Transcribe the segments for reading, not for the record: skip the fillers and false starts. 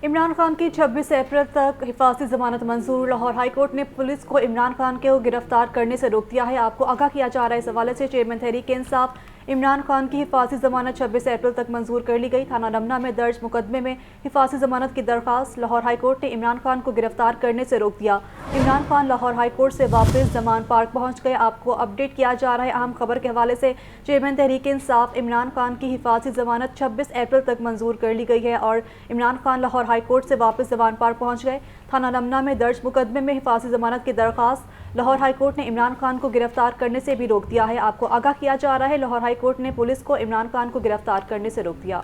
इमरान खान की 26 अप्रैल तक हिफाजती जमानत मंजूर। लाहौर हाई कोर्ट ने पुलिस को इमरान खान को गिरफ्तार करने से रोक दिया है। आपको आगाह किया जा रहा है। इस हवाले से चेयरमैन तहरीक इंसाफ इमरान खान की हिफाजती जमानत 26 अप्रैल तक मंजूर कर ली गई। थाना रमना में दर्ज मुकदमे में हिफाजती जमानत की दरख्वास्त। लाहौर हाई कोर्ट ने इमरान खान को गिरफ्तार करने से रोक दिया। इमरान खान लाहौर हाई कोर्ट से वापस जमान पार्क पहुंच गए। आपको अपडेट किया जा रहा है अहम खबर के हवाले से। चेयरमैन तहरीक इंसाफ इमरान खान की हिफाजती जमानत 26 अप्रैल तक मंजूर कर ली गई है और इमरान खान लाहौर हाई कोर्ट से वापस जमान पार्क पहुंच गए। थाना रमना में दर्ज मुकदमे में हिफाजती जमानत की दरख्वास्त। लाहौर हाई कोर्ट ने इमरान खान को गिरफ्तार करने से भी रोक दिया है। आपको आगाह किया जा रहा है लाहौर हाई कोर्ट ने पुलिस को इमरान खान को गिरफ्तार करने से रोक दिया।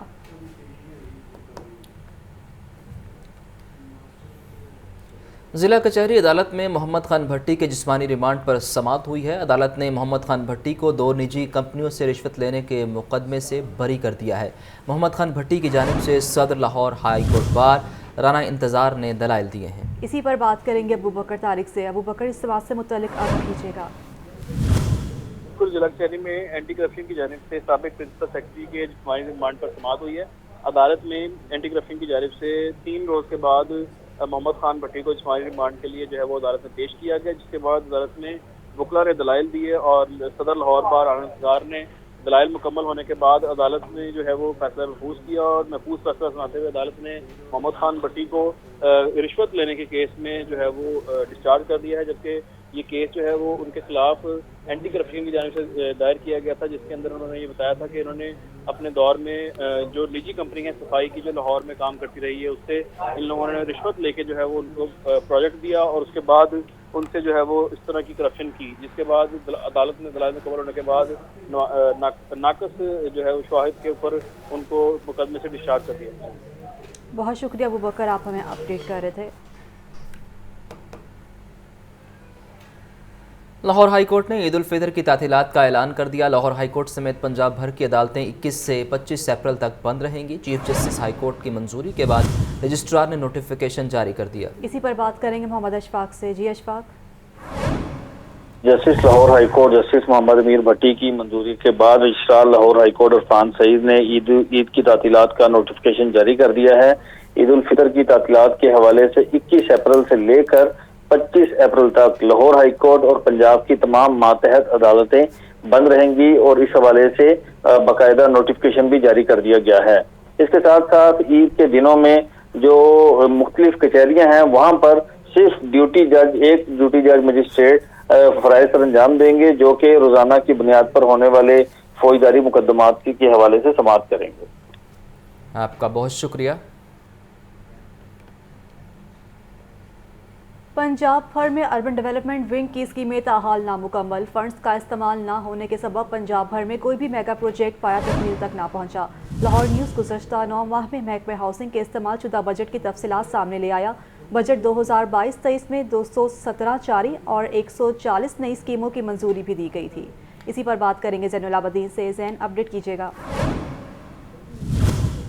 ज़िला कचहरी अदालत में मोहम्मद खान भट्टी के जिस्मानी रिमांड पर समाअत हुई है। अदालत ने मोहम्मद खान भट्टी को 2 निजी कंपनियों से रिश्वत लेने के मुकदमे से बरी कर दिया है। मोहम्मद खान भट्टी की जानिब से सदर Lahore high court bar Rana इंतज़ार ने दलाइल दिए हैं। इसी पर बात करेंगे अबू बकर तारिक से। अबू बकर, इस बात से मुतल्लिक आगाह कीजिएगा। जिला कचहरी में एंटी करप्शन की जानिब से साबिक प्रिंसिपल सेक्रेटरी के जिस्मानी रिमांड पर समाअत हुई है। अदालत में एंटी करप्शन की जानिब से 3 रोज़ के बाद मोहम्मद खान भट्टी को जिस्मानी रिमांड के लिए जो है वो अदालत में पेश किया गया, जिसके बाद अदालत में वकला ने दलाइल दिए और सदर लाहौर बार राना इंतज़ार ने दलाइल मुकम्मल होने के बाद अदालत ने जो है वो फैसला महफूज किया और महफूज फैसला सुनाते हुए अदालत ने मोहम्मद खान भट्टी को रिश्वत लेने के केस में जो है वो डिस्चार्ज कर दिया है। जबकि ये केस जो है वो उनके खिलाफ एंटी करप्शन की जानिब से दायर किया गया था, जिसके अंदर उन्होंने ये बताया था कि इन्होंने अपने दौर में जो निजी कंपनी है सफाई की जो लाहौर में काम करती रही है उससे इन लोगों ने रिश्वत लेके जो है वो उनको प्रोजेक्ट दिया और उसके बाद उनसे जो है वो इस तरह की करप्शन की, जिसके बाद अदालत ने दलाइल मुकम्मल होने के बाद नाकस जो है वो शाहिद के ऊपर उनको मुकदमे से डिस्चार्ज कर दिया। बहुत शुक्रिया अबू बकर, आप हमें अपडेट कर रहे थे। लाहौर हाई कोर्ट ने ईद उल फितर की तातीलात का ऐलान कर दिया। लाहौर हाई कोर्ट समेत पंजाब भर की अदालतें 21 से 25 अप्रैल तक बंद रहेंगी। चीफ जस्टिस हाई कोर्ट की मंजूरी के बाद रजिस्ट्रार ने नोटिफिकेशन जारी कर दिया। इसी पर बात करेंगे मोहम्मद अशफाक से। जी Ashfaq. Justice Lahore high court justice Mohammad Amir Bhatti की मंजूरी के बाद registrar Lahore high court Irfan Saeed ने ईद की तातीलात का नोटिफिकेशन जारी कर दिया है। ईद उल फितर की तातीलात के हवाले से 21 अप्रैल से लेकर 25 अप्रैल तक लाहौर हाई कोर्ट और पंजाब की तमाम मातहत अदालतें बंद रहेंगी और इस हवाले से बाकायदा नोटिफिकेशन भी जारी कर दिया गया है। इसके साथ साथ ईद के दिनों में जो मुख्तलिफ कचहरियां हैं वहां पर सिर्फ एक ड्यूटी जज मजिस्ट्रेट फराइज सर अंजाम देंगे, जो कि रोजाना की बुनियाद पर होने वाले फौजदारी मुकदमात के हवाले से समाअत करेंगे। आपका बहुत शुक्रिया। पंजाब भर में अर्बन डेवलपमेंट विंग की स्कीमें ताहाल नामुकम्मल। फंड्स का इस्तेमाल ना होने के सबब पंजाब भर में कोई भी मेगा प्रोजेक्ट पाया तकमील तक ना पहुंचा। लाहौर न्यूज़ गुज़श्ता 9 माह में महकमे हाउसिंग के इस्तेमाल शुदा बजट की तफसीलात सामने ले आया। बजट 2022-23 में 217 जारी और 140 नई स्कीमों की मंजूरी भी दी गई थी। इसी पर बात करेंगे ज़ैनुल आबदीन से। ज़ैन, अपडेट कीजिएगा।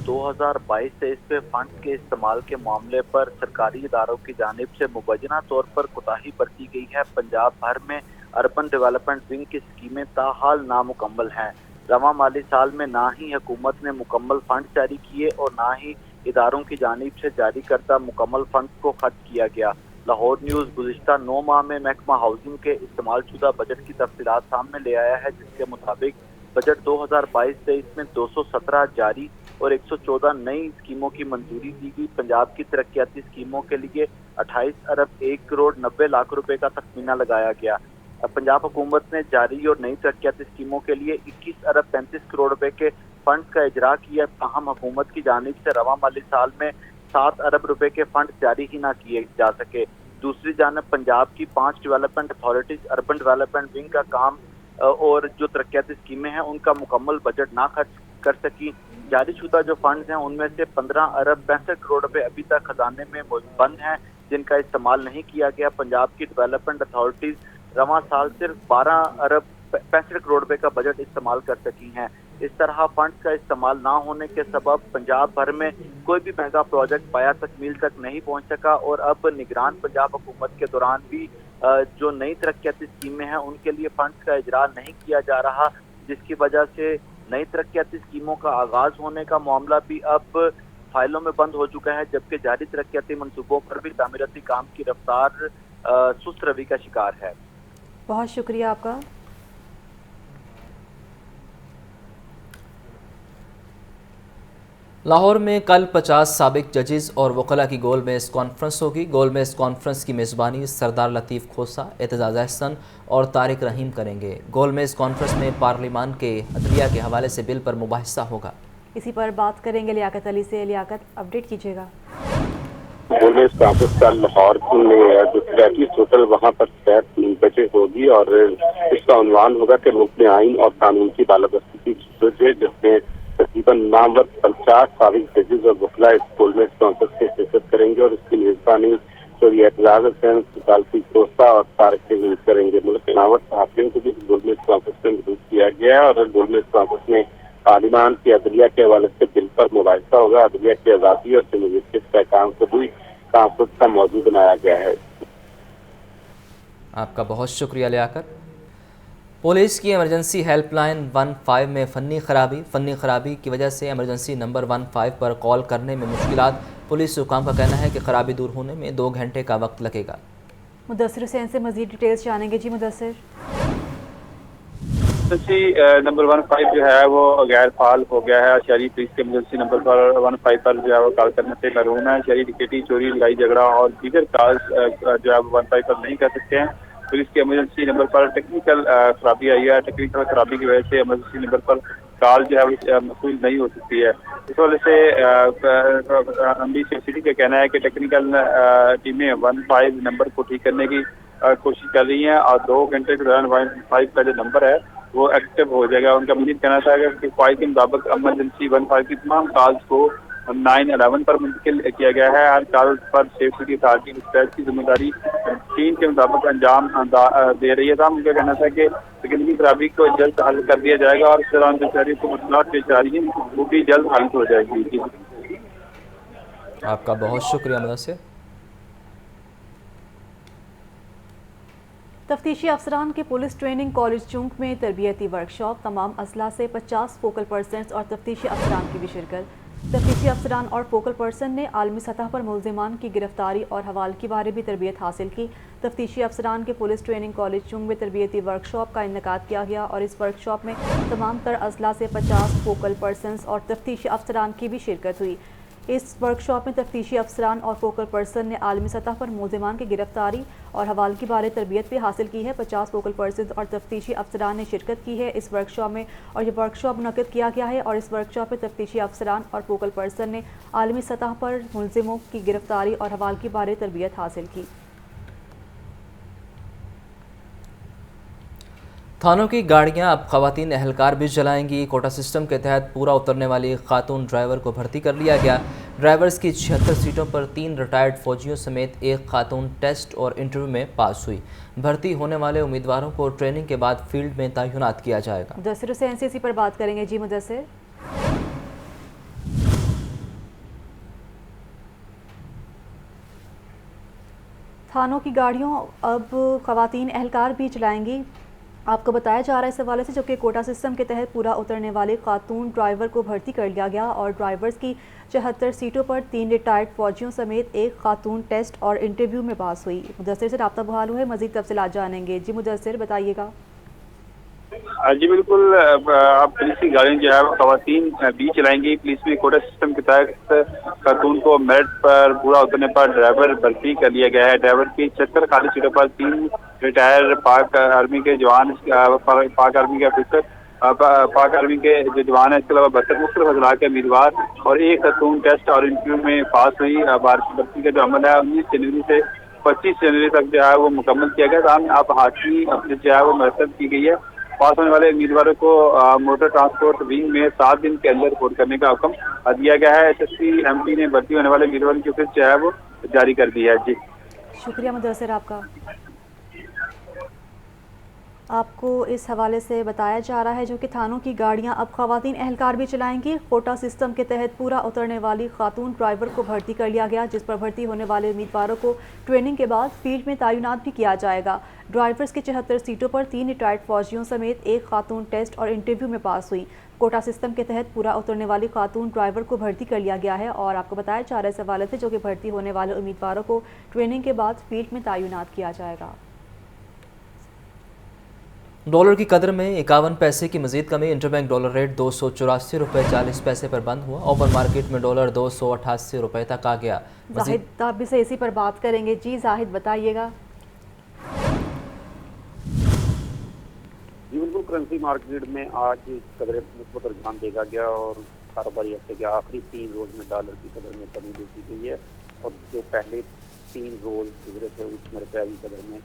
2022-23 पे फंड के इस्तेमाल के मामले पर सरकारी इदारों की जानिब से मुबैना तौर पर कोताही बरती गई है। पंजाब भर में अर्बन डेवलपमेंट विंग की स्कीमें ताहाल नामुकम्मल हैं। रवां माली साल में ना ही हुकूमत ने मुकम्मल फंड जारी किए और ना ही इदारों की जानिब से जारी करता मुकम्मल फंड को खर्च किया गया। लाहौर न्यूज़ गुज़िश्ता 9 माह में महकमा हाउसिंग के इस्तेमाल शुदा बजट की तफसीलात सामने ले आया है, जिसके मुताबिक बजट 2022-23 में 217 जारी और 114 नई स्कीमों की मंजूरी दी गई। पंजाब की तरक्याती स्कीमों के लिए 28 अरब 1 करोड़ 90 लाख रुपए का तखमीना लगाया गया। पंजाब हुकूमत ने जारी और नई तरक्याती स्कीमों के लिए 21 अरब 35 करोड़ रुपए के फंड का इजरा किया। ताहम हुकूमत की जानिब से रवां माली साल में 7 अरब रुपए के फंड जारी ही ना किए जा सके। दूसरी जानब पंजाब की 5 development authorities urban development wing का काम और जो तरक्याती स्कीमें हैं उनका मुकम्मल बजट ना खर्च कर सकी। जारी शुदा जो फंड्स हैं उनमें से 15 अरब 65 करोड़ रुपए अभी तक खजाने में बंद हैं, जिनका इस्तेमाल नहीं किया गया। पंजाब की डेवलपमेंट अथॉरिटीज रवां साल सिर्फ 12 अरब 65 करोड़ रुपए का बजट इस्तेमाल कर सकी हैं। इस तरह फंड्स का इस्तेमाल ना होने के सबब पंजाब भर में कोई भी महंगा प्रोजेक्ट पाया तकमील तक नहीं पहुंच सका और अब निगरान पंजाब हुकूमत के दौरान भी जो नई तरक्याती स्कीमें हैं उनके लिए फंड्स का इजरा नहीं किया जा रहा, जिसकी वजह से नई तरक्याती स्कीमों का आगाज होने का मामला भी अब फाइलों में बंद हो चुका है, जबकि जारी तरक्याती मंसूबों पर भी तामीराती काम की रफ्तार सुस्त रवि का शिकार है। बहुत शुक्रिया आपका। लाहौर में कल 50 साबिक जजेस और वकला की गोल मेज़ कॉन्फ्रेंस होगी। गोल मेज़ कॉन्फ्रेंस की मेज़बानी सरदार लतीफ़ खोसा, एतजाज़ अहसन और तारिक रहीम करेंगे। गोल मेज़ कॉन्फ्रेंस में पार्लिमान के अदलिया के हवाले से बिल पर मुबाहिसा होगा। इसी पर बात करेंगे लियाकत अली से। लियाकत, अपडेट कीजिएगा। गोल मेज़ कॉन्फ्रेंस कल लाहौर में जो 35 होटल वहाँ पर 3 बजे होगी और इसका उन्वान होगा कि मुल्क में आइन और कानून की बालादस्ती की सूरत है, जिसमें तकरीबन नामवर 50 साबिक जजेस और वकला इस गोल मेज़ कॉन्फ्रेंस में शिरकत करेंगे और इसकी मेजबानी एतजाज़ अहसन, लतीफ़ खोसा और तारिक रहीम करेंगे। मुल्क के नामवर सहाफ़ियों को भी गोल मेज़ कॉन्फ्रेंस में मदद किया गया है और गोल मेज़ कॉन्फ्रेंस में पार्लिमान की अदलिया के हवाले से बिल पर मुबाहिसा होगा। अदलिया की आज़ादी और जमहूरियत के पैगाम को भी कॉन्फ्रेंस का मौजू बनाया गया है। आपका बहुत शुक्रिया लियाकत। पुलिस की इमरजेंसी हेल्पलाइन 15 में फ़नी खराबी की वजह से इमरजेंसी नंबर 15 पर कॉल करने में मुश्किलात। पुलिस हुकाम का कहना है कि खराबी दूर होने में 2 घंटे का वक्त लगेगा। मुदस्सिर हुसैन से मज़ीद डिटेल्स जानेंगे। जी मुदस्सिर। नंबर 15 जो है वो गैर फाल हो गया है। शहरी पुलिस के इमरजेंसी नंबर पर 15 पर जो है वो कॉल करने से महरूम है। शहरी डकैती, चोरी, लड़ाई झगड़ा और दीगर कॉल्स जो है वो 15 पर नहीं कर सकते हैं। पुलिस के इमरजेंसी नंबर पर टेक्निकल खराबी आई है। टेक्निकल खराबी की वजह से इमरजेंसी नंबर पर कॉल जो है वो मसूल नहीं हो सकती है। इस वजह से MD सिटी का कहना है कि टेक्निकल टीमें 15 नंबर को ठीक करने की कोशिश कर रही हैं और 2 घंटे के दौरान 15 का जो नंबर है वो एक्टिव हो जाएगा। उनका मजीद कहना था कि फ़ाइल के मुताबिक इमरजेंसी 15 की तमाम कॉल्स को 911 पर मुंतकिल किया गया है। हर कॉल पर सेफ्टी की अथॉरिटी डिस्पैच की जिम्मेदारी टीम के मुताबिक अंजाम दे रही है। था उनका कहना था कि तकनीकी खराबी को जल्द हल कर दिया जाएगा और इस दौरान जो शहरी को मसलात पेश आ रही है वो भी जल्द हल हो जाएगी। आपका बहुत शुक्रिया मुदस्सिर। तफ्तीशी अफसरान के पुलिस ट्रेनिंग कॉलेज चुंक में तरबियती वर्कशॉप, तमाम अजला से 50 फोकल पर्सन्स और तफ्तीशी अफसरान की भी शिरकत। तफ्तीशी अफसरान और फोकल पर्सन ने आलमी सतह पर मुलजिमान की गिरफ्तारी और हवाल के बारे भी तरबियत हासिल की। तफ्तीशी अफसरान के पुलिस ट्रेनिंग कॉलेज चुंक में तरबियती वर्कशॉप का इनेकाद किया गया और इस वर्कशॉप में तमाम तर अजला से 50 फोकल पर्सन्स और तफ्तीशी अफसरान की भी शिरकत हुई। इस वर्कशॉप में तफ्तीशी अफसरान और फोकल पर्सन ने आलमी सतह पर मुलजिमान की गिरफ्तारी और हवाल के बारे तरबियत भी हासिल की है। 50 फोकल पर्सन और तफ्तीशी अफसरान ने शिरकत की है इस वर्कशॉप में और ये वर्कशॉप मुनक़िद किया गया है और इस वर्कशॉप में तफ्तीशी अफसरान और फोकल पर्सन ने आलमी सतह पर मुलजिमों की गिरफ्तारी और हवाल के बारे तरबियत हासिल की। थानों की गाड़ियां अब खवातीन एहलकार भी चलाएंगी। कोटा सिस्टम के तहत पूरा उतरने वाली खातून ड्राइवर को भर्ती कर लिया गया। ड्राइवर्स की 76 सीटों पर 3 रिटायर्ड फौजियों समेत 1 खातून टेस्ट और इंटरव्यू में पास हुई। भर्ती होने वाले उम्मीदवारों को ट्रेनिंग के बाद फील्ड में तैनात किया जाएगा। मुदस्सिर हुसैन से इसी पर बात करेंगे। जी मुदस्सिर। थानों की गाड़ियों अब खवातीन एहलकार भी चलाएंगी। आपको बताया जा रहा है इस हवाले से, जबकि कोटा सिस्टम के तहत पूरा उतरने वाले खातून ड्राइवर को भर्ती कर लिया गया और ड्राइवर्स की 74 सीटों पर 3 रिटायर्ड फौजियों समेत 1 खातून टेस्ट और इंटरव्यू में पास हुई। मुदस्सिर से राब्ता बहाल हुआ है, मज़ीद तफसीलात जानेंगे। जी मुदस्सिर, बताइएगा। जी बिल्कुल, अब पुलिस की गाड़ियाँ जो है वो खवातीन भी चलाएंगी। पुलिस में कोटा सिस्टम के तहत खातून को मेरिट पर पूरा उतरने पर ड्राइवर भर्ती कर लिया गया है। ड्राइवर की 76 खाली सीटों पर 3 रिटायर पाक आर्मी के जवान, पाक आर्मी के ऑफिसर, पाक आर्मी के जो जवान है, इसके अलावा 72 मुख्तलिफ अजला के उम्मीदवार और 1 खातून टेस्ट और इंटरव्यू में पास हुई। भर्ती का जो अमल है 19 जनवरी से 25 जनवरी तक जो है वो मुकम्मल किया गया। सामने आप हाथी जो है वो मरतब की गई है। पास होने वाले उम्मीदवारों को मोटर ट्रांसपोर्ट विंग में 7 दिन के अंदर रिपोर्ट करने का हुक्म दिया गया है। SSP MP ने भर्ती होने वाले उम्मीदवारों की फीस जो है वो जारी कर दी है। जी शुक्रिया मुदस्सिर आपका। आपको इस हवाले से बताया जा रहा है जो कि थानों की गाड़ियां अब खवातीन एहलकार भी चलाएंगी। कोटा सिस्टम के तहत पूरा उतरने वाली खातून ड्राइवर को भर्ती कर लिया गया, जिस पर भर्ती होने वाले उम्मीदवारों को ट्रेनिंग के बाद फील्ड में तैनात भी किया जाएगा। ड्राइवर्स की 74 सीटों पर 3 रिटायर्ड फौजियों समेत 1 खातून टेस्ट और इंटरव्यू में पास हुई। कोटा सिस्टम के तहत पूरा उतरने वाली खातून ड्राइवर को भर्ती कर लिया गया है और आपको बताया जा रहा है इस हवाले से जो कि भर्ती होने वाले उम्मीदवारों को ट्रेनिंग के बाद फील्ड में तैनात किया जाएगा। डॉलर की कदर में 51 पैसे की मजीद कमी। इंटरबैंक डॉलर रेट 284 रुपये 40 पैसे पर बंद हुआ। ओपन मार्केट में डॉलर 288 रुपये तक आ गया। जाहिद आप भी से इसी पर बात करेंगे। जी जाहिद बताइएगा। जी बिल्कुल, करेंसी मार्केट में आज कदर मुस्बत रुझान देखा गया और कारोबारी हफ्ते के आखिरी 3 रोज में डॉलर की कदर में कमी देखी गई है और जो पहले 3 रोज गुजरे थे उसमें रुपये की कदर में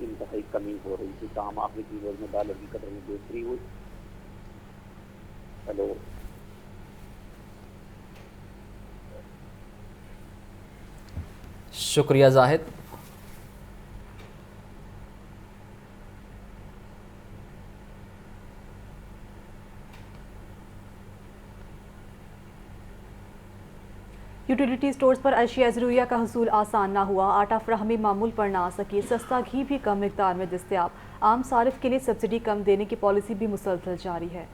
इंतहाई कमी हो रही थी। ताम आखिरी 3 रोज में डॉलर की कदर में बेहतरी हुई। हेलो, शुक्रिया जाहिद। यूटिलिटी स्टोर्स पर अशिया ज़रूरिया का हसूल आसान ना हुआ। आटा फराहमी मामूल पर ना आ सकी। सस्ता घी भी कम मिकदार में दस्तयाब। आम सारिफ के लिए सब्सिडी कम देने की पॉलिसी भी मुसलसल जारी है।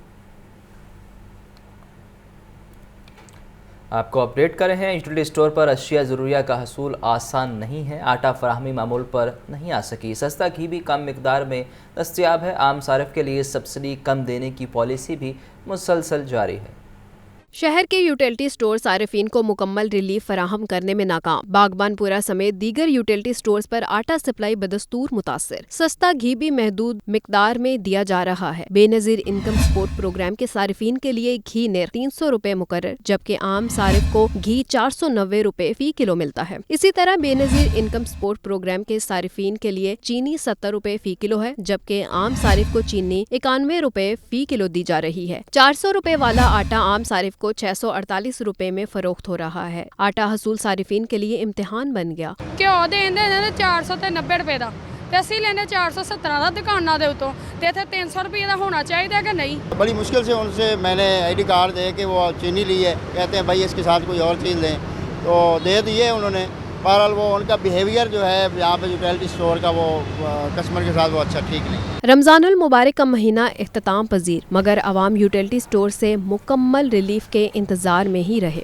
आपको अपडेट कर रहे हैं, यूटिलिटी स्टोर पर अशिया ज़रूरिया का हसूल आसान नहीं है। आटा फराहमी मामूल पर नहीं आ सकी। सस्ता घी भी कम मिकदार में दस्तयाब है। आम सारिफ के लिए सब्सिडी कम देने की पॉलिसी भी मुसलसल जारी है। शहर के यूटिलिटी स्टोर सारिफीन को मुकम्मल रिलीफ फराहम करने में नाकाम। बागबानपुरा समेत दीगर यूटिलिटी स्टोर्स पर आटा सप्लाई बदस्तूर मुतासर। सस्ता घी भी महदूद मिकदार में दिया जा रहा है। बेनजीर इनकम सपोर्ट प्रोग्राम के सारिफीन के लिए घी नेर 300 रुपए मुकर्रर, जबकि आम सारिफ को घी 490 रुपए फी किलो मिलता है। इसी तरह बेनजीर इनकम सपोर्ट प्रोग्राम के सारिफीन के लिए चीनी 70 रुपए फी किलो है, जबकि आम सारिफ को चीनी 91 रुपए फी किलो दी जा रही है। 400 रुपए वाला आटा आम सारिफ को 648 रुपए में फरोख्त हो रहा है। आटा हसूल सारिफीन के लिए इम्तिहान बन गया। ਘਿਓ ਦੇਂਦੇ ਨੇ 490 ਰੁਪਏ ਦਾ ਤੇ ਅਸੀਂ ਲੈਂਦੇ 417 ਦਾ ਦੁਕਾਨਾਂ ਦੇ ਉਤੋਂ ਤੇ ਇੱਥੇ 300 ਰੁਪਏ ਦਾ ਹੋਣਾ ਚਾਹੀਦਾ ਕਿ नहीं। बड़ी मुश्किल से उनसे मैंने आईडी कार्ड दे के वो चीनी ली है। कहते हैं भाई इसके साथ कोई और चीज़ लें, तो दे दिए उन्होंने। बहरहाल वो उनका बिहेवियर जो है यहाँ पे यूटिलिटी स्टोर का वो कस्टमर के साथ वो अच्छा ठीक नहीं। रमज़ानुल मुबारक का महीना इख्तिताम पजीर, मगर अवाम यूटिलिटी स्टोर से मुकम्मल रिलीफ के इंतज़ार में ही रहे।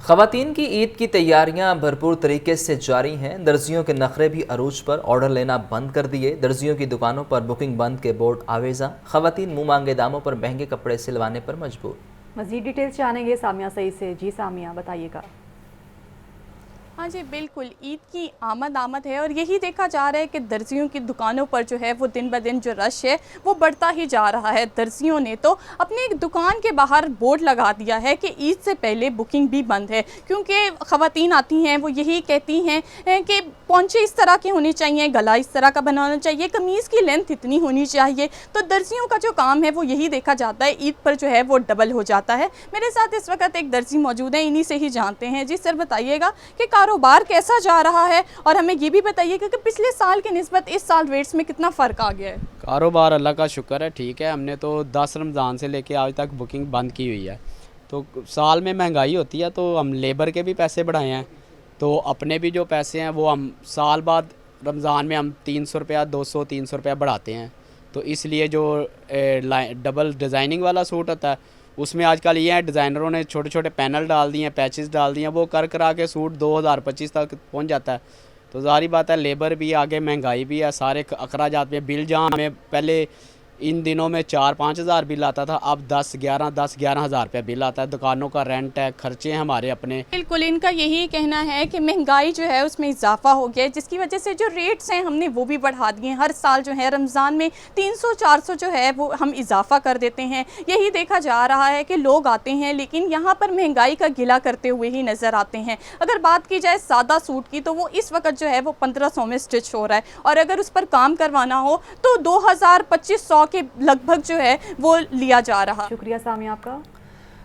ख़वातीन की ईद की तैयारियां भरपूर तरीके से जारी हैं। दर्जियों के नखरे भी अरूज पर। ऑर्डर लेना बंद कर दिए। दर्जियों की दुकानों पर बुकिंग बंद के बोर्ड आवेजा। ख़वातीन मुँह मांगे दामों पर महंगे कपड़े सिलवाने पर मजबूर। मज़ीद डिटेल्स जानेंगे सामिया सईद से। जी सामिया बताइएगा। हाँ जी बिल्कुल, ईद की आमद है और यही देखा जा रहा है कि दर्जियों की दुकानों पर जो है वो दिन ब दिन जो रश है वो बढ़ता ही जा रहा है। दर्जियों ने तो अपनी दुकान के बाहर बोर्ड लगा दिया है कि ईद से पहले बुकिंग भी बंद है, क्योंकि ख़वातीन आती हैं वो यही कहती हैं कि पौंचे इस तरह की होनी चाहिए, गला इस तरह का बनाना चाहिए, कमीज़ की लेंथ इतनी होनी चाहिए। तो दर्जियों का जो काम है वो यही देखा जाता है, ईद पर जो है वो डबल हो जाता है। मेरे साथ इस वक्त एक दर्जी मौजूद है, इन्हीं से ही जानते हैं। जी सर बताइएगा कि कारोबार कैसा जा रहा है और हमें ये भी बताइएगा कि पिछले साल के निस्बत इस साल रेट्स में कितना फ़र्क आ गया है। कारोबार अल्लाह का शुक्र है ठीक है। हमने तो 10 रमज़ान से लेके आज तक बुकिंग बंद की हुई है। तो साल में महंगाई होती है तो हम लेबर के भी पैसे बढ़ाए हैं, तो अपने भी जो पैसे हैं वो हम साल बाद रमज़ान में हम 300 रुपया 200-300 रुपया बढ़ाते हैं। तो इसलिए जो डबल डिज़ाइनिंग वाला सूट होता है उसमें आजकल ये है डिज़ाइनरों ने छोटे छोटे पैनल डाल दिए हैं, पैचेस डाल दिए हैं, वो कर करा के सूट 2025 तक पहुंच जाता है। तो ज़ाहिर बात है लेबर भी आगे, महंगाई भी है, सारे अखराजात में बिल जहाँ हमें पहले इन दिनों में 4-5 हज़ार बिल आता था, अब 10-11 हज़ार रुपये बिल आता है। दुकानों का रेंट है, खर्चे हैं हमारे अपने। बिल्कुल, इनका यही कहना है कि महंगाई जो है उसमें इजाफा हो गया है, जिसकी वजह से जो रेट्स हैं हमने वो भी बढ़ा दिए हैं। हर साल जो है रमज़ान में 300-400 जो है वो हम इजाफा कर देते हैं। यही देखा जा रहा है कि लोग आते हैं लेकिन यहाँ पर महंगाई का गिला करते हुए ही नज़र आते हैं। अगर बात की जाए सादा सूट की तो वो इस वक्त जो है वो 1500 में स्टिच हो रहा है, और अगर उस पर काम करवाना हो तो 2000-2500 के लगभग जो है वो लिया जा रहा। शुक्रिया सामिया आपका।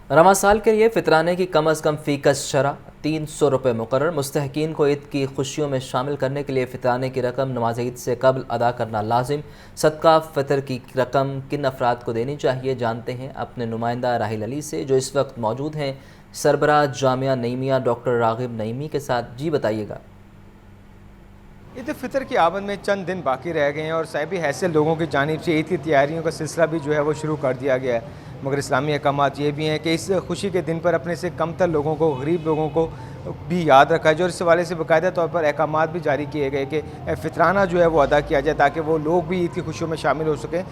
रमज़ान साल के लिए फितराने की कम अज़ कम फ़ीकस शरह 300 रुपये मुकर्रर। मुस्तहकीन को ईद की खुशियों में शामिल करने के लिए फितराने की रकम नमाज ईद से कबल अदा करना लाजिम। सदका फ़ितर की रकम किन अफराद को देनी चाहिए, जानते हैं अपने नुमाइंदा राहिल अली से, जो इस वक्त मौजूद हैं सरबराह जामिया नईमिया डॉक्टर रागिब नईमी के साथ। जी बताइएगा। ईद फितर की आमद में चंद दिन बाकी रह गए हैं और साहिब हैसियत लोगों की जानिब से ईद की तैयारियों का सिलसिला भी जो है वो शुरू कर दिया गया है। मगर इस्लामी अहकामात ये भी हैं कि इस खुशी के दिन पर अपने से कमतर लोगों को, गरीब लोगों को भी याद रखा जाए और इस हवाले से बाकायदा तौर पर अहकामात भी जारी किए गए कि फितराना जो है वो अदा किया जाए ताकि वो लोग भी ईद की खुशियों में शामिल हो सकें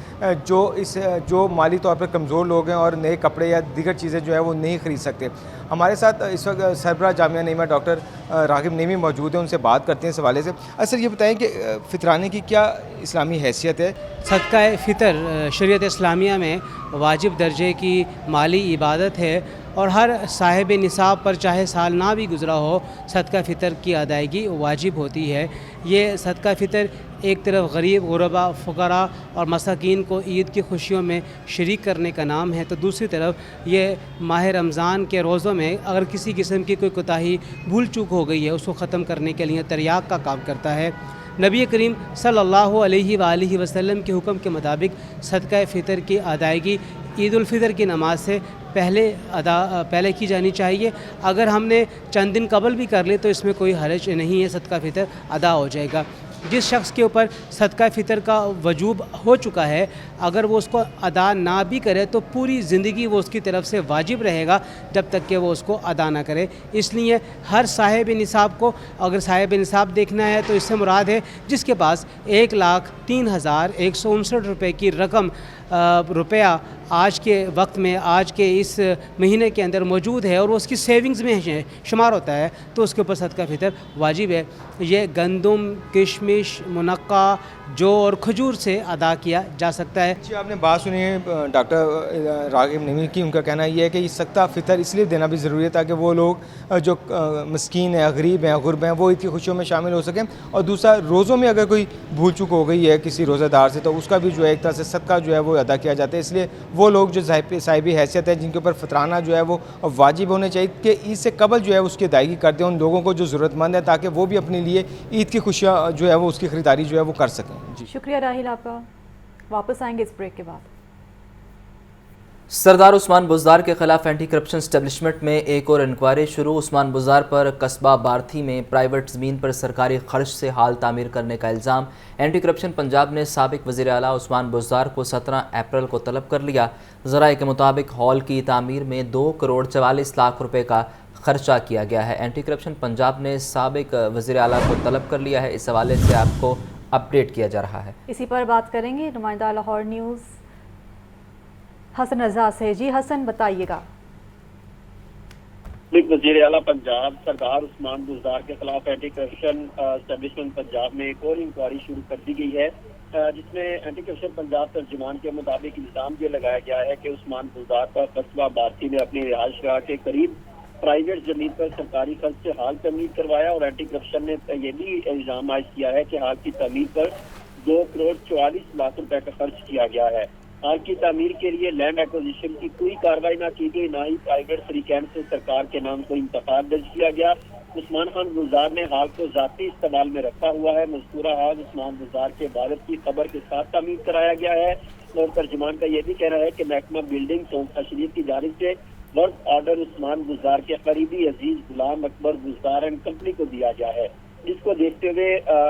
जो माली तौर पर कमज़ोर लोग हैं और नए कपड़े या दीगर चीज़ें जो है वो नहीं ख़रीद सकते। हमारे साथ इस वक्त सरबराह जामिया नईमा डॉक्टर रागिब नईमी मौजूद हैं, उनसे बात करते हैं इस हवाले से। सर ये बताएं कि फितराने की क्या इस्लामी हैसियत है? सदका फ़ितर शरीयत इस्लामिया में वाजिब दर्जे की माली इबादत है और हर साहिब निसाब पर चाहे साल ना भी गुज़रा हो सदका फ़ितर की अदायगी वाजिब होती है। ये सदका फ़ितर एक तरफ गरीब, गुरबा, फ़ुक़रा और मसाकीन को ईद की खुशियों में शरीक करने का नाम है, तो दूसरी तरफ ये माह रमज़ान के रोज़ों में अगर किसी किस्म की कोई कोताही, भूल चूक हो गई है उसको ख़त्म करने के लिए तरियाक का काम करता है। नबी करीम सल्लल्लाहु अलैहि वसल्लम के हुक्म के मुताबिक सदका फ़ितर की अदायगी ईद उल फ़ितर की नमाज से पहले की जानी चाहिए। अगर हमने चंद दिन कबल भी कर ले तो इसमें कोई हरज नहीं है, सदका फ़ितर अदा हो जाएगा। जिस शख्स के ऊपर सदका फ़ितर का वजूब हो चुका है अगर वो उसको अदा ना भी करे तो पूरी ज़िंदगी वो उसकी तरफ से वाजिब रहेगा जब तक कि वो उसको अदा ना करे। इसलिए हर साहिब निसाब को, अगर साहिब निसाब देखना है तो इससे मुराद है जिसके पास 1,03,159 रुपये की रकम रुपया आज के वक्त में, आज के इस महीने के अंदर मौजूद है और वो उसकी सेविंग्स में शुमार होता है तो उसके ऊपर सदका फ़ितर वाजिब है। ये गंदम, किशमिश, मुनक्का, जौ और खजूर से अदा किया जा सकता है। जी, आपने बात सुनी है डॉक्टर रागिब नईमी की। उनका कहना ये है कि सदका फ़ितर इसलिए देना भी ज़रूरी है ताकि वो लोग जो मस्कीन हैं, गरीब हैं, गुरब हैं, वो ईद की खुशियों में शामिल हो सकें। और दूसरा, रोज़ों में अगर कोई भूल चूक हो गई है किसी रोज़ेदार से तो उसका भी जो है एक तरह से सदका जो है वो अदा किया जाता है। इसलिए वो लोग जो साहिबी हैसियत है जिनके ऊपर फितराना जो है वो वाजिब होने चाहिए कि ईद से कबल जो है उसकी अदायगी कर दें उन लोगों को जो ज़रूरतमंद है ताकि वो भी अपने लिए ईद की खुशियाँ जो है वो उसकी ख़रीदारी जो है वो कर सकें। जी शुक्रिया राहिल आपका। वापस आएंगे इस ब्रेक के बाद। सरदार उस्मान बुज़दार के खिलाफ एंटी करप्शन एस्टेब्लिशमेंट में एक और इंक्वायरी शुरू। उस्मान बुज़दार पर कस्बा बार्थी में प्राइवेट ज़मीन पर सरकारी खर्च से हाल तामीर करने का इल्ज़ाम। एंटी करप्शन पंजाब ने साबिक वज़ीर आला उस्मान बुज़दार को 17 अप्रैल को तलब कर लिया। ज़राए के मुताबिक हॉल की तामीर में 2 करोड़ 44 लाख रुपए का खर्चा किया गया है। एंटी करप्शन पंजाब ने साबिक वज़ीर आला को तलब कर लिया है। इस हवाले से आपको अपडेट किया जा रहा है। इसी पर बात करेंगे नुमाइंदा लाहौर न्यूज़ हसन रजा से। जी हसन, बताइएगा। वज़ीर आला पंजाब सरदार उस्मान बुज़दार के खिलाफ एंटी करप्शन एस्टेब्लिशमेंट पंजाब में एक और इंक्वायरी शुरू कर दी गई है जिसमें एंटी करप्शन पंजाब तर्जुमान के मुताबिक इल्ज़ाम ये लगाया गया है कि उस्मान बुज़दार पर कस्बा बार्थी में अपनी रिहाइश गाह के करीब प्राइवेट जमीन पर सरकारी खर्च से हाल तमीर करवाया और एंटी करप्शन ने यह भी इल्ज़ाम आयद किया है कि हाल की तमीर पर 2 करोड़ 44 लाख रुपए का खर्च किया गया है। हाल की तामीर के लिए लैंड एक्विजिशन की कोई कार्रवाई न की गई, ना ही प्राइवेट तरीके से सरकार के नाम कोई इंतखाब दर्ज किया गया। उस्मान खान बुज़दार ने हाल को ज़ाती इस्तेमाल में रखा हुआ है। मज़कूरा हाल उस्मान बुज़दार के इबादत की खबर के साथ तामीर कराया गया है और तर्जुमान का यह भी कहना है कि महकमा बिल्डिंग संस्था शरीफ की जानिब से वर्क ऑर्डर उस्मान बुज़दार के करीबी अजीज गुलाम अकबर बुज़दार एंड कंपनी को दिया गया है, जिसको देखते हुए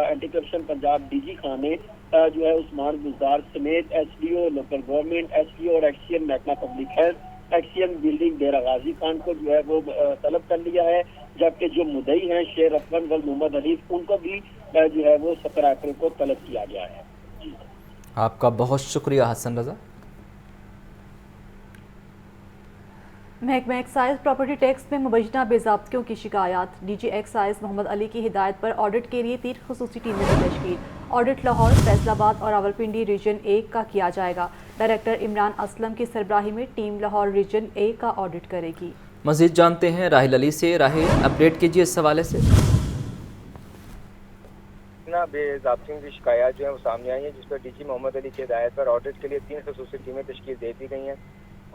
anti corruption Punjab DG Khan ने जो है उस्मान बुज़दार समेत एसडीओ लोकल गवर्नमेंट, एसडीओ और एक्सीएम महकमा पब्लिक हेल्थ, एक्सीएम बिल्डिंग डेरा गाजी खान को जो है वो तलब कर लिया है, जबकि जो मुद्दई हैं शेर अफगन व मोहम्मद हनीफ उनको भी जो है वो 17 अप्रैल को तलब किया गया है। जी आपका बहुत शुक्रिया हसन रजा। महकमा एक्साइज प्रॉपर्टी टैक्स में मुबैना बेज़ाब्तियों की शिकायत। डीजी एक्साइज मोहम्मद अली की हिदायत पर ऑडिट के लिए 3 खुसूसी टीमें की तश्कील। ऑडिट लाहौर, फैसलाबाद और रावलपिंडी रीजन 1 का किया जाएगा। डायरेक्टर इमरान असलम की सरबराही में टीम लाहौर रीजन 1 का ऑडिट करेगी। मज़ीद जानते हैं राहिल अली से। राहिल, अपडेट कीजिए इस हवाले से। बेज़ाब्तियों की शिकायत जो है वो सामने आई है, जिस पर डीजी मोहम्मद अली की हिदायत पर ऑडिट के लिए 3 खुसूसी टीमें तश्कील दे दी गई हैं।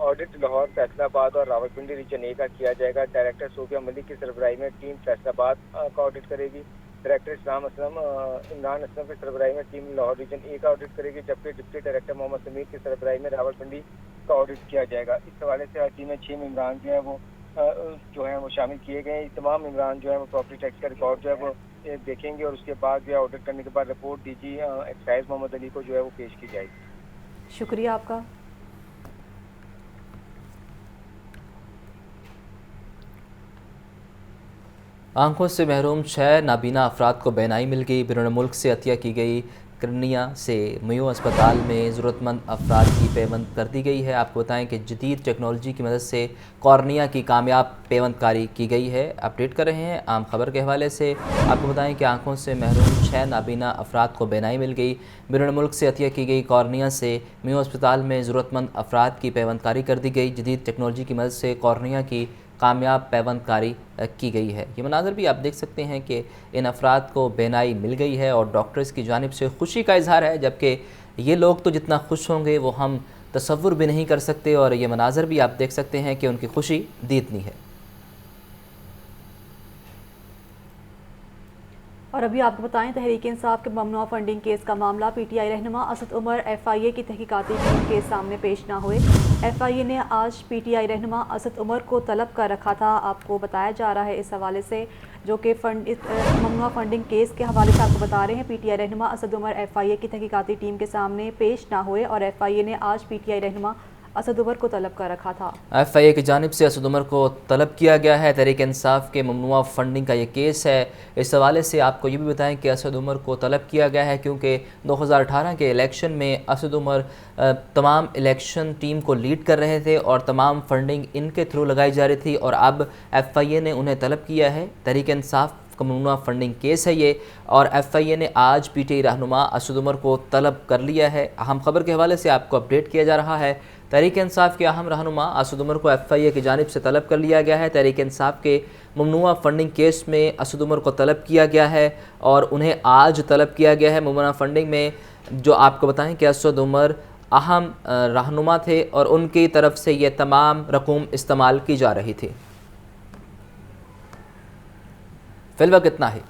ऑडिट लाहौर, फैसलाबाद और रावलपिंडी रीजन 1 का किया जाएगा। डायरेक्टर सूफिया मलिक की सरबराही में टीम फैसलाबाद का ऑडिट करेगी। डायरेक्टर इमरान असलम की सरबराही में टीम लाहौर रीजन 1 का ऑडिट करेगी, जबकि डिप्टी डायरेक्टर मोहम्मद समीर की सरबराही में रावलपिंडी का ऑडिट किया जाएगा। इस हवाले से हर टीम में 6 इमरान जो है वो शामिल किए गए हैं। तमाम इमरान जो है वो प्रॉपर्टी टैक्स का रिकॉर्ड जो है वो देखेंगे और उसके बाद जो है ऑडिट करने के बाद report DG excise Mohammad Ali को जो है वो पेश की जाएगी। शुक्रिया आपका। आंखों से महरूम 6 नाबीना अफराद को बेनाई मिल गई। बैरून मुल्क से अतिया की गई कर्निया से मेयो अस्पताल में ज़रूरतमंद अफराद की पेवंद कर दी गई है। आपको बताएं कि जदीद टेक्नोलॉजी की मदद से कॉर्निया की कामयाब पेवंदकारी की गई है। अपडेट कर रहे हैं आम खबर के हवाले से। आपको बताएं कि आंखों से महरूम 6 नाबीना अफराद को बेनाई मिल गई। बैरून मुल्क से अतिया की गई कॉर्निया से मेयो अस्पताल में ज़रूरतमंद अफराद की पेवंदकारी कर दी गई। जदीद टेक्नोलॉजी की मदद से कॉर्निया की कामयाब पेवंदकारी की गई है। ये मनाज़र भी आप देख सकते हैं कि इन अफराद को बेनाई मिल गई है और डॉक्टर्स की जानिब से खुशी का इजहार है, जबकि ये लोग तो जितना खुश होंगे वो हम तसव्वुर भी नहीं कर सकते। और ये मनाज़र भी आप देख सकते हैं कि उनकी खुशी दीदनी है। और अभी आपको बताएं, तहरीक इंसाफ के ममनुआ फंडिंग केस का मामला पीटीआई रहनुमा असद उमर एफआईए की तहकीकाती टीम के सामने पेश ना हुए। एफआईए ने आज पीटीआई रहनुमा असद उमर को तलब कर रखा था। आपको बताया जा रहा है इस हवाले से, जो कि ममनुआ फंडिंग केस के हवाले से आपको बता रहे हैं, पीटीआई रहनुमा असद उमर एफआईए की तहकीकाती टीम के सामने पेश ना हुए और एफआईए ने आज पीटीआई रहनुमा असद उमर को तलब कर रखा था। एफआईए की जानिब से असद उमर को तलब किया गया है। तहरीक इंसाफ के ममनुआ फंडिंग का ये केस है। इस हवाले से आपको ये भी बताएं कि असद उमर को तलब किया गया है क्योंकि 2018 के इलेक्शन में असद उमर तमाम इलेक्शन टीम को लीड कर रहे थे और तमाम फंडिंग इनके थ्रू लगाई जा रही थी और अब एफआईए ने उन्हें तलब किया है। तहरीक इंसाफ का ममनुआ फंडिंग केस है ये, और एफआईए ने आज पीटीआई रहनुमा असद उमर को तलब कर लिया है। अहम खबर के हवाले से आपको अपडेट किया जा रहा है। तहरीक इंसाफ के अहम रहनुमा असद उमर को एफआईए की जानिब से तलब कर लिया गया है। तहरीक इंसाफ के ममनुआ फंडिंग केस में असद उमर को तलब किया गया है और उन्हें आज तलब किया गया है। ममनुआ फंडिंग में जो आपको बताएं कि असद उमर अहम रहनुमा थे और उनकी तरफ से ये तमाम रकूम इस्तेमाल की जा रही थी। फिलहाल कितना है।